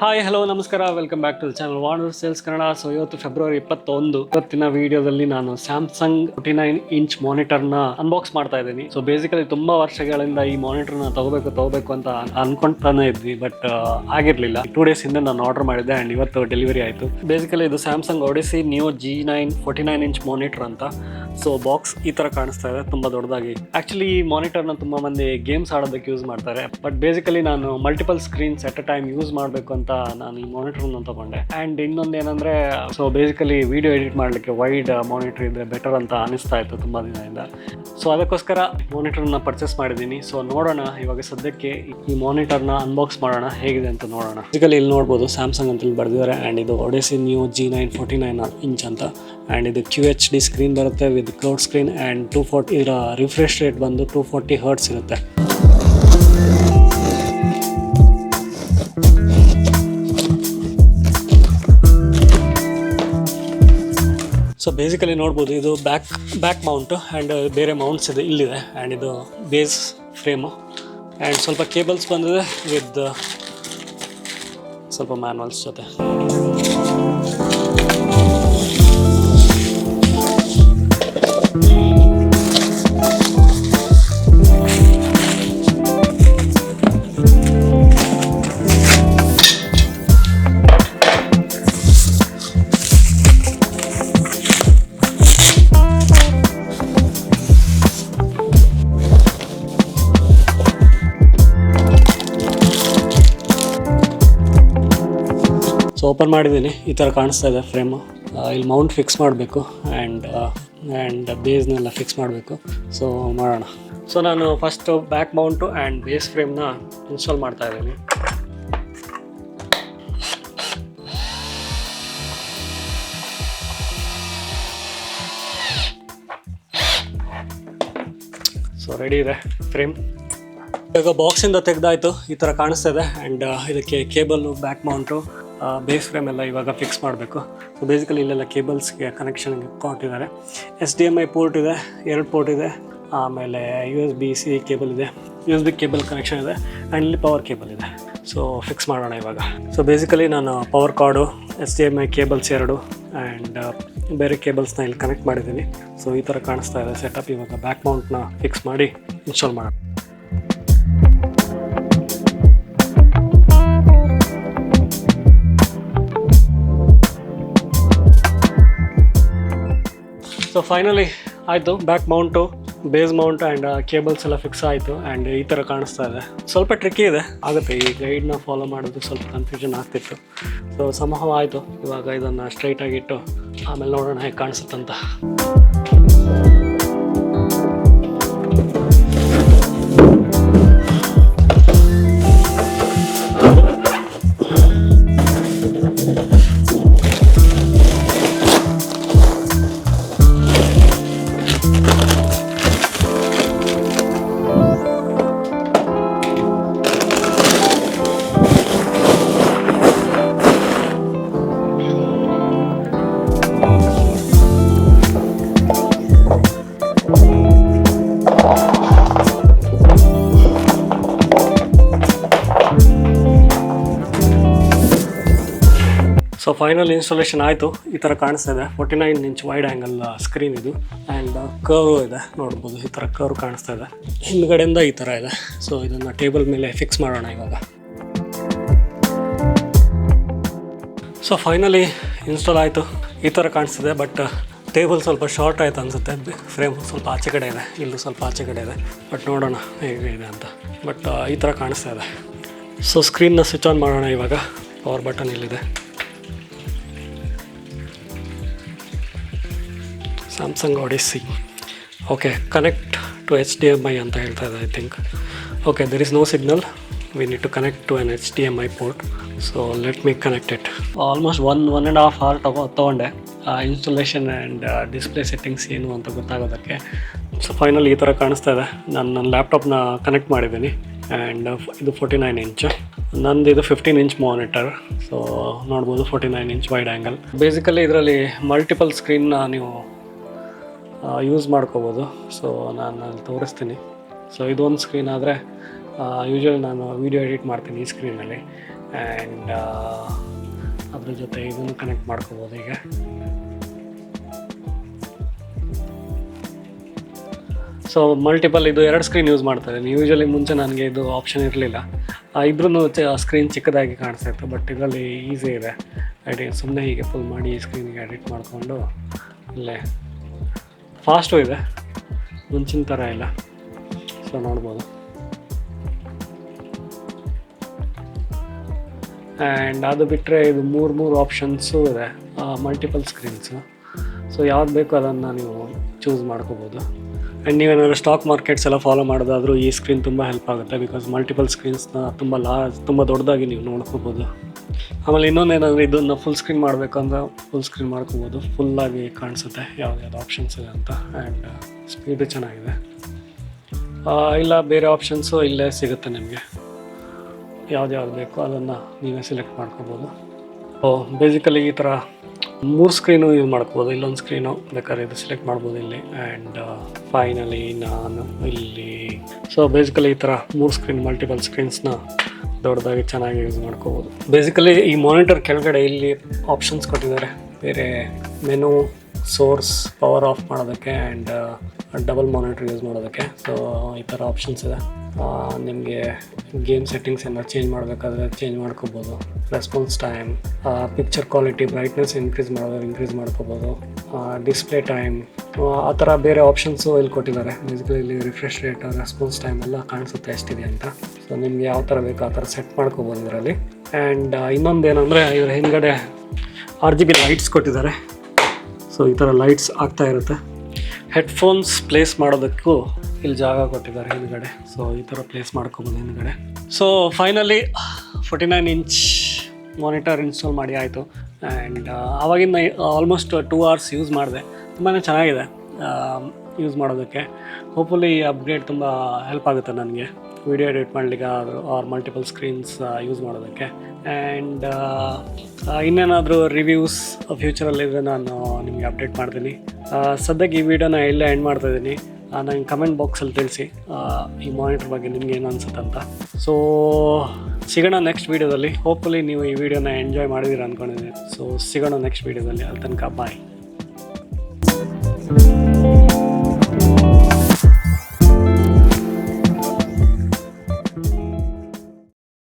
Hi hello ನಮಸ್ಕಾರ, welcome back to the channel wonder sales Kannada. So ಇವತ್ತು February 21. ಇವತ್ತಿನ ವಿಡಿಯೋದಲ್ಲಿ ನಾನು ಸ್ಯಾಮ್ಸಂಗ್ 49-ಇಂಚ್ ಮಾನಿಟರ್ನ ಅನ್ಬಾಕ್ಸ್ ಮಾಡ್ತಾ ಇದ್ದೀನಿ. ಸೊ ಬೇಸಿಕಲಿ ತುಂಬಾ ವರ್ಷಗಳಿಂದ ಈ ಮಾನಿಟರ್ನ ತಗೋಬೇಕು ಅಂತ ಅನ್ಕೊಂತಾನೆ ಇದ್ವಿ, ಬಟ್ ಆಗಿರ್ಲಿಲ್ಲ. 2 ಡೇಸ್ ಹಿಂದೆ ನಾನು ಆರ್ಡರ್ ಮಾಡಿದ್ದೆ ಅಂಡ್ ಇವತ್ತು ಡೆಲಿವರಿ ಆಯಿತು. ಬೇಸಿಕಲಿ ಇದು ಸ್ಯಾಮ್ಸಂಗ್ Odyssey G9 49-ಇಂಚ್ ಮಾನಿಟರ್ ಅಂತ. ಸೊ ಬಾಕ್ಸ್ ಈ ತರ ಕಾಣಿಸ್ತಾ ಇದೆ, ತುಂಬಾ ದೊಡ್ಡದಾಗಿ. ಆಕ್ಚುಲಿ ಈ ಮಾನಿಟರ್ನ ತುಂಬಾ ಮಂದಿ ಗೇಮ್ಸ್ ಆಡೋದಕ್ಕೆ ಯೂಸ್ ಮಾಡ್ತಾರೆ, ಬಟ್ ಬೇಸಿಕಲಿ ನಾನು multiple screens at a time use ಮಾಡಬೇಕು ಅಂತ ನಾನು ಈ ಮಾನಿಟರ್ನ ತಗೊಂಡೆ. ಆ್ಯಂಡ್ ಇನ್ನೊಂದು ಏನಂದರೆ, ಸೊ ಬೇಸಿಕಲಿ ವಿಡಿಯೋ ಎಡಿಟ್ ಮಾಡಲಿಕ್ಕೆ ವೈಡ್ ಮಾನಿಟರ್ ಇದ್ದರೆ ಬೆಟರ್ ಅಂತ ಅನಿಸ್ತಾ ಇತ್ತು ತುಂಬ ದಿನದಿಂದ. ಸೊ ಅದಕ್ಕೋಸ್ಕರ ಮಾನಿಟರ್ನ ಪರ್ಚೇಸ್ ಮಾಡಿದ್ದೀನಿ. ಸೊ ನೋಡೋಣ, ಇವಾಗ ಸದ್ಯಕ್ಕೆ ಈ ಮಾನಿಟರ್ನ ಅನ್ಬಾಕ್ಸ್ ಮಾಡೋಣ, ಹೇಗಿದೆ ಅಂತ ನೋಡೋಣ. ಬೇಸಿಕಲಿ ಇಲ್ಲಿ ನೋಡ್ಬೋದು ಸ್ಯಾಮ್ಸಂಗ್ ಅಂತ ಬರೆದಿದ್ದಾರೆ. ಆ್ಯಂಡ್ ಇದು Odyssey G9 49-ಇಂಚ್ ಅಂತ. ಆ್ಯಂಡ್ ಇದು QHD ಸ್ಕ್ರೀನ್ ಬರುತ್ತೆ ವಿತ್ ಕ್ಲೌಡ್ ಸ್ಕ್ರೀನ್. ಆ್ಯಂಡ್ 240 ಇದರ ರಿಫ್ರೆಶ್ ರೇಟ್ ಬಂದು 240 ಹರ್ಟ್ಸ್ ಇರುತ್ತೆ. ಸೊ ಬೇಸಿಕಲಿ ನೋಡ್ಬೋದು, ಇದು ಬ್ಯಾಕ್ ಮೌಂಟು ಆ್ಯಂಡ್ ಬೇರೆ ಮೌಂಟ್ಸ್ ಇದೆ ಇಲ್ಲಿದೆ. ಆ್ಯಂಡ್ ಇದು ಬೇಸ್ ಫ್ರೇಮು ಆ್ಯಂಡ್ ಸ್ವಲ್ಪ ಕೇಬಲ್ಸ್ ಬಂದಿದೆ ವಿತ್ ಸ್ವಲ್ಪ ಮ್ಯಾನ್ಯಲ್ಸ್ ಜೊತೆ. ಸೊ ಓಪನ್ ಮಾಡಿದ್ದೀನಿ, ಈ ಥರ ಕಾಣಿಸ್ತಾ ಇದೆ ಫ್ರೇಮು. ಇಲ್ಲಿ ಮೌಂಟ್ ಫಿಕ್ಸ್ ಮಾಡಬೇಕು ಆ್ಯಂಡ್ ಬೇಸ್ನೆಲ್ಲ ಫಿಕ್ಸ್ ಮಾಡಬೇಕು. ಸೊ ಮಾಡೋಣ. ಸೊ ನಾನು first back mount and base ಫ್ರೇಮ್ನ ಇನ್ಸ್ಟಾಲ್ ಮಾಡ್ತಾ ಇದ್ದೀನಿ. ಸೊ ರೆಡಿ ಇದೆ ಫ್ರೇಮ್. ಇವಾಗ ಬಾಕ್ಸಿಂದ ತೆಗೆದಾಯಿತು, ಈ ಥರ ಕಾಣಿಸ್ತಾ ಇದೆ. ಆ್ಯಂಡ್ ಇದಕ್ಕೆ cable, back mount, base frame ಎಲ್ಲ ಇವಾಗ ಫಿಕ್ಸ್ ಮಾಡಬೇಕು. ಸೊ ಬೇಸಿಕಲಿ ಇಲ್ಲೆಲ್ಲ ಕೇಬಲ್ಸ್ಗೆ ಕನೆಕ್ಷನ್ಗೆ ಕೊಟ್ಟಿದ್ದಾರೆ. HDMI ಪೋರ್ಟ್ ಇದೆ, 2 ಪೋರ್ಟ್ ಇದೆ. ಆಮೇಲೆ USB-C ಕೇಬಲ್ ಇದೆ, USB ಕೇಬಲ್ ಕನೆಕ್ಷನ್ ಇದೆ. ಆ್ಯಂಡ್ ಇಲ್ಲಿ ಪವರ್ ಕೇಬಲ್ ಇದೆ. ಸೊ ಫಿಕ್ಸ್ ಮಾಡೋಣ ಇವಾಗ. ಸೊ ಬೇಸಿಕಲಿ ನಾನು power card, HDMI cables 2 and ಬೇರೆ ಕೇಬಲ್ಸ್ನ ಇಲ್ಲಿ ಕನೆಕ್ಟ್ ಮಾಡಿದ್ದೀನಿ. ಸೊ ಈ ಥರ ಕಾಣಿಸ್ತಾ ಇದೆ ಸೆಟಪ್. ಇವಾಗ ಬ್ಯಾಕ್ ಮೌಂಟ್ನ ಫಿಕ್ಸ್ ಮಾಡಿ ಇನ್ಸ್ಟಾಲ್ ಮಾಡೋಣ. ಸೊ ಫೈನಲಿ ಆಯಿತು, back mount, base Mount and cables ಎಲ್ಲ ಫಿಕ್ಸ್ ಆಯಿತು. ಆ್ಯಂಡ್ ಈ ಥರ ಕಾಣಿಸ್ತಾ ಇದೆ. ಸ್ವಲ್ಪ ಟ್ರಿಕ್ಕಿ ಇದೆ, ಆಗುತ್ತೆ. ಈ ಗೈಡ್ನ ಫಾಲೋ ಮಾಡೋದು ಸ್ವಲ್ಪ ಕನ್ಫ್ಯೂಷನ್ ಆಗ್ತಿತ್ತು. ಸೊ ಸಂಭವ ಆಯಿತು. ಇವಾಗ ಇದನ್ನು ಸ್ಟ್ರೈಟಾಗಿಟ್ಟು ಆಮೇಲೆ ನೋಡೋಣ ಹೇಗೆ ಕಾಣಿಸುತ್ತಂತ. ಸೊ ಫೈನಲ್ ಇನ್ಸ್ಟಾಲೇಷನ್ ಆಯಿತು. ಈ ಥರ ಕಾಣಿಸ್ತಾ ಇದೆ. 49-ಇಂಚ್ ವೈಡ್ ಆ್ಯಂಗಲ್ ಸ್ಕ್ರೀನ್ ಇದು. ಆ್ಯಂಡ್ ಕರ್ವ್ ಇದೆ, ನೋಡ್ಬೋದು. ಈ ಥರ ಕರ್ವ್ ಕಾಣಿಸ್ತಾ ಇದೆ. ಹಿಂದ್ಗಡೆಯಿಂದ ಈ ಥರ ಇದೆ. ಸೊ ಇದನ್ನು ಟೇಬಲ್ ಮೇಲೆ ಫಿಕ್ಸ್ ಮಾಡೋಣ ಇವಾಗ. ಸೊ ಫೈನಲಿ ಇನ್ಸ್ಟಾಲ್ ಆಯಿತು. ಈ ಥರ ಕಾಣಿಸ್ತಿದೆ. ಬಟ್ ಟೇಬಲ್ ಸ್ವಲ್ಪ ಶಾರ್ಟ್ ಆಯಿತು ಅನಿಸುತ್ತೆ. ಫ್ರೇಮ್ ಸ್ವಲ್ಪ ಆಚೆ ಕಡೆ ಇದೆ, ಇಲ್ಲೂ ಸ್ವಲ್ಪ ಆಚೆ ಕಡೆ ಇದೆ. ಬಟ್ ನೋಡೋಣ ಹೇಗೆ ಇದೆ ಅಂತ. ಬಟ್ ಈ ಥರ ಕಾಣಿಸ್ತಾ ಇದೆ. ಸೊ ಸ್ಕ್ರೀನ್ನ ಸ್ವಿಚ್ ಆನ್ ಮಾಡೋಣ ಇವಾಗ. ಪವರ್ ಬಟನ್ ಇಲ್ಲಿದೆ. Samsung Odyssey. Okay, connect to HDMI ಅಂತ ಹೇಳ್ತಾ ಇದೆ I think. Okay, there is no signal. We need to connect to an HDMI port. So let me connect it. Almost 1.5 hour ತೊಗೊಂಡೆ installation and display settings ಏನು ಅಂತ ಗೊತ್ತಾಗೋದಕ್ಕೆ. So final ಈ ಥರ ಕಾಣಿಸ್ತಾ ಇದೆ. ನಾನು ನನ್ನ ಲ್ಯಾಪ್ಟಾಪ್ನ ಕನೆಕ್ಟ್ ಮಾಡಿದ್ದೀನಿ. ಆ್ಯಂಡ್ ಇದು 49-ಇಂಚ್, ನಂದು ಇದು 15-ಇಂಚ್ ಮಾನಿಟರ್. ಸೊ ನೋಡ್ಬೋದು 49-ಇಂಚ್ ವೈಡ್ ಆ್ಯಂಗಲ್. ಬೇಸಿಕಲಿ ಇದರಲ್ಲಿ ಮಲ್ಟಿಪಲ್ ಸ್ಕ್ರೀನ್ನ ನೀವು ಯೂಸ್ ಮಾಡ್ಕೋಬೋದು. ಸೊ ನಾನು ಅಲ್ಲಿ ತೋರಿಸ್ತೀನಿ. ಸೊ ಇದೊಂದು ಸ್ಕ್ರೀನ್ ಆದರೆ ಯೂಶ್ವಲಿ ನಾನು ವೀಡಿಯೋ ಎಡಿಟ್ ಮಾಡ್ತೀನಿ ಈ ಸ್ಕ್ರೀನಲ್ಲಿ. ಆ್ಯಂಡ್ ಅದ್ರ ಜೊತೆ ಇದನ್ನು ಕನೆಕ್ಟ್ ಮಾಡ್ಕೋಬೋದು ಈಗ. ಸೊ ಮಲ್ಟಿಪಲ್ ಇದು 2 ಸ್ಕ್ರೀನ್ ಯೂಸ್ ಮಾಡ್ತಾ ಇದ್ದೀನಿ. ಯೂಶ್ವಲಿ ಮುಂಚೆ ನನಗೆ ಇದು ಆಪ್ಷನ್ ಇರಲಿಲ್ಲ, ಇಬ್ಬರೂ ಸ್ಕ್ರೀನ್ ಚಿಕ್ಕದಾಗಿ ಕಾಣಿಸ್ತಾ ಇತ್ತು. ಬಟ್ ಇದರಲ್ಲಿ ಈಸಿ ಇದೆ ಎಡಿಟ್. ಸುಮ್ಮನೆ ಹೀಗೆ ಫುಲ್ ಮಾಡಿ ಈ ಸ್ಕ್ರೀನಿಗೆ ಎಡಿಟ್ ಮಾಡಿಕೊಂಡು ಇಲ್ಲೇ ಫಾಸ್ಟು ಇದೆ, ಮುಂಚಿನ ಥರ ಇಲ್ಲ. ಸೊ ನೋಡ್ಬೋದು. ಆ್ಯಂಡ್ ಅದು ಬಿಟ್ಟರೆ ಇದು ಮೂರು ಆಪ್ಷನ್ಸು ಇದೆ, ಮಲ್ಟಿಪಲ್ ಸ್ಕ್ರೀನ್ಸು. ಸೊ ಯಾವ್ದು ಬೇಕೋ ಅದನ್ನು ನೀವು ಚೂಸ್ ಮಾಡ್ಕೋಬೋದು. ಆ್ಯಂಡ್ ನೀವೇನಾದರೂ ಸ್ಟಾಕ್ ಮಾರ್ಕೆಟ್ಸ್ ಎಲ್ಲ ಫಾಲೋ ಮಾಡೋದಾದರೂ ಈ ಸ್ಕ್ರೀನ್ ತುಂಬ ಹೆಲ್ಪ್ ಆಗುತ್ತೆ, ಬಿಕಾಸ್ ಮಲ್ಟಿಪಲ್ ಸ್ಕ್ರೀನ್ಸ್ನ ತುಂಬ ದೊಡ್ಡದಾಗಿ ನೀವು ನೋಡ್ಕೋಬೋದು. ಆಮೇಲೆ ಇನ್ನೊಂದೇನಾದರೂ ಇದನ್ನು ಫುಲ್ ಸ್ಕ್ರೀನ್ ಮಾಡಬೇಕು ಅಂದರೆ ಫುಲ್ ಸ್ಕ್ರೀನ್ ಮಾಡ್ಕೋಬೋದು, ಫುಲ್ಲಾಗಿ ಕಾಣಿಸುತ್ತೆ ಯಾವ್ದು ಆಪ್ಷನ್ಸ್ ಇದೆ ಅಂತ. ಆ್ಯಂಡ್ ಸ್ಪೀಡು ಚೆನ್ನಾಗಿದೆ. ಇಲ್ಲ ಬೇರೆ ಆಪ್ಷನ್ಸು ಇಲ್ಲೇ ಸಿಗುತ್ತೆ ನಿಮಗೆ, ಯಾವ್ದು ಬೇಕೋ ಅದನ್ನು ನೀವೇ ಸೆಲೆಕ್ಟ್ ಮಾಡ್ಕೋಬೋದು. ಬೇಸಿಕಲಿ ಈ ಥರ 3 ಸ್ಕ್ರೀನು ಯೂಸ್ ಮಾಡ್ಕೋಬೋದು. ಇಲ್ಲೊಂದು ಸ್ಕ್ರೀನು ಬೇಕಾದ್ರೆ ಇದು ಸೆಲೆಕ್ಟ್ ಮಾಡ್ಬೋದು ಇಲ್ಲಿ. ಆ್ಯಂಡ್ ಫೈನಲಿ ನಾನು ಇಲ್ಲಿ ಬೇಸಿಕಲಿ ಈ ಥರ 3 ಸ್ಕ್ರೀನ್ ಮಲ್ಟಿಪಲ್ ಸ್ಕ್ರೀನ್ಸ್ನ ದೊಡ್ಡದಾಗಿ ಚೆನ್ನಾಗಿ ಯೂಸ್ ಮಾಡ್ಕೋಬೋದು. ಬೇಸಿಕಲಿ ಈ ಮಾನಿಟರ್ ಕೆಳಗಡೆ ಇಲ್ಲಿ ಆಪ್ಷನ್ಸ್ ಕೊಟ್ಟಿದ್ದಾರೆ, ಬೇರೆ ಮೆನು, ಸೋರ್ಸ್, ಪವರ್ ಆಫ್ ಮಾಡೋದಕ್ಕೆ ಆ್ಯಂಡ್ ಡಬಲ್ ಮಾನಿಟರ್ ಯೂಸ್ ಮಾಡೋದಕ್ಕೆ. ಸೊ ಈ ಥರ ಆಪ್ಷನ್ಸ್ ಇದೆ. ನಿಮಗೆ ಗೇಮ್ ಸೆಟ್ಟಿಂಗ್ಸ್ ಎಲ್ಲ ಚೇಂಜ್ ಮಾಡಬೇಕಾದ್ರೆ ಚೇಂಜ್ ಮಾಡ್ಕೋಬೋದು. Response time, picture quality, brightness increase ಮಾಡ್ಕೋಬೋದು. ಡಿಸ್ಪ್ಲೇ ಟೈಮ್, ಆ ಥರ ಬೇರೆ ಆಪ್ಷನ್ಸು ಇಲ್ಲಿ ಕೊಟ್ಟಿದ್ದಾರೆ. ಬೇಸಿಕಲಿ ಇಲ್ಲಿ ರಿಫ್ರೆಶ್ ರೇಟ್, ರೆಸ್ಪಾನ್ಸ್ ಟೈಮ್ ಎಲ್ಲ ಕಾಣಿಸುತ್ತೆ ಎಷ್ಟಿದೆ ಅಂತ. ಸೊ ನಿಮಗೆ ಯಾವ ಥರ ಬೇಕೋ ಆ ಥರ ಸೆಟ್ ಮಾಡ್ಕೋಬೋದು ಇದರಲ್ಲಿ. ಆ್ಯಂಡ್ ಇನ್ನೊಂದೇನೆಂದರೆ ಇದ್ರ ಹಿಂದ್ಗಡೆ RGB ಲೈಟ್ಸ್ ಕೊಟ್ಟಿದ್ದಾರೆ. ಸೊ ಈ ಥರ ಲೈಟ್ಸ್ ಆಗ್ತಾ ಇರುತ್ತೆ. ಹೆಡ್ಫೋನ್ಸ್ ಪ್ಲೇಸ್ ಮಾಡೋದಕ್ಕೂ ಇಲ್ಲಿ ಜಾಗ ಕೊಟ್ಟಿದ್ದಾರೆ ಹಿಂದ್ಗಡೆ. ಸೊ ಈ ಥರ ಪ್ಲೇಸ್ ಮಾಡ್ಕೊಬೋದು ಹಿಂದ್ಗಡೆ. So finally 49 inch monitor install ಮಾಡಿ ಆಯಿತು. ಆ್ಯಂಡ್ ಆವಾಗಿಂದ ಆಲ್ಮೋಸ್ಟ್ 2 hours ಯೂಸ್ ಮಾಡಿದೆ. ತುಂಬಾ ಚೆನ್ನಾಗಿದೆ ಯೂಸ್ ಮಾಡೋದಕ್ಕೆ. ಹೋಪ್ಫುಲಿ ಈ ಅಪ್ಗ್ರೇಡ್ ತುಂಬ ಹೆಲ್ಪ್ ಆಗುತ್ತೆ ನನಗೆ ವಿಡಿಯೋ ಎಡಿಟ್ ಮಾಡಲಿಕ್ಕೆ ಆರ್ ಮಲ್ಟಿಪಲ್ ಸ್ಕ್ರೀನ್ಸ್ ಯೂಸ್ ಮಾಡೋದಕ್ಕೆ. ಆ್ಯಂಡ್ ಇನ್ನೇನಾದರೂ ರಿವ್ಯೂಸ್ ಫ್ಯೂಚರಲ್ಲಿದ್ದರೆ ನಾನು ನಿಮಗೆ ಅಪ್ಡೇಟ್ ಮಾಡ್ತೀನಿ. ಸದ್ಯಕ್ಕೆ ಈ ವಿಡಿಯೋನ ಇಲ್ಲೇ ಎಂಡ್ ಮಾಡ್ತಾಯಿದ್ದೀನಿ. ನಂಗೆ ಕಮೆಂಟ್ ಬಾಕ್ಸಲ್ಲಿ ತಿಳಿಸಿ ಈ ಮಾನಿಟರ್ ಬಗ್ಗೆ ನಿಮ್ಗೆ ಏನು ಅನ್ಸುತ್ತೆ ಅಂತ. ಸೊ ಸಿಗೋಣ ನೆಕ್ಸ್ಟ್ ವೀಡಿಯೋದಲ್ಲಿ. ಹೋಪ್ಫುಲಿ ನೀವು ಈ ವಿಡಿಯೋನ ಎಂಜಾಯ್ ಮಾಡಿದ್ದೀರ ಅಂದ್ಕೊಂಡಿದ್ದೀನಿ. ಸೊ ಸಿಗೋಣ ನೆಕ್ಸ್ಟ್ ವೀಡಿಯೋದಲ್ಲಿ. ಅಲ್ಲಿ ತನಕ ಬಾಯ್.